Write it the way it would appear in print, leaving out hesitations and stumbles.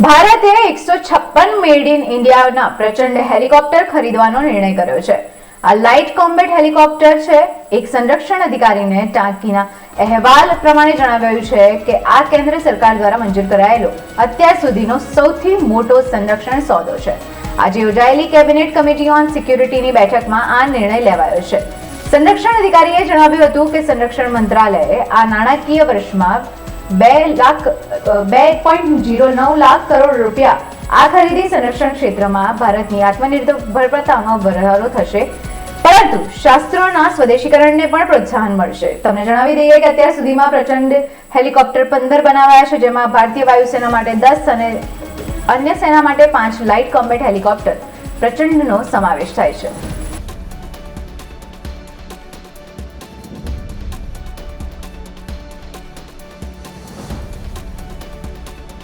ભારતે 156 made in ઇન્ડિયાના પ્રચંડ હેલિકોપ્ટર ખરીદવાનો નિર્ણય કર્યો છે. આ લાઇટ કોમ્બેટ હેલિકોપ્ટર છે. એક સંરક્ષણ અધિકારીને ટાંકીના અહેવાલ પ્રમાણે જણાવ્યું છે કે આ કેન્દ્ર સરકાર દ્વારા મંજૂર કરાયેલો અત્યાર સુધીનો સૌથી મોટો સંરક્ષણ સોદો છે. આજે યોજાયેલી કેબિનેટ કમિટી ઓન સિક્યુરિટીની બેઠકમાં આ નિર્ણય લેવાયો છે. સંરક્ષણ અધિકારીએ જણાવ્યું હતું કે સંરક્ષણ મંત્રાલયે આ નાણાકીય વર્ષમાં 2.09 લાખ કરોડ રૂપિયા આ ખરીદી સંરક્ષણ ક્ષેત્રમાં ભારતની આત્મનિર્ભરતામાં વધારો થશે, પરંતુ શાસ્ત્રોના સ્વદેશીકરણને પણ પ્રોત્સાહન મળશે. તમને જણાવી દઈએ કે અત્યાર સુધીમાં પ્રચંડ હેલિકોપ્ટર 15 બનાવાયા છે, જેમાં ભારતીય વાયુસેના માટે 10 અને અન્ય સેના માટે 5 લાઇટ કોમ્બેટ હેલિકોપ્ટર પ્રચંડનો સમાવેશ થાય છે.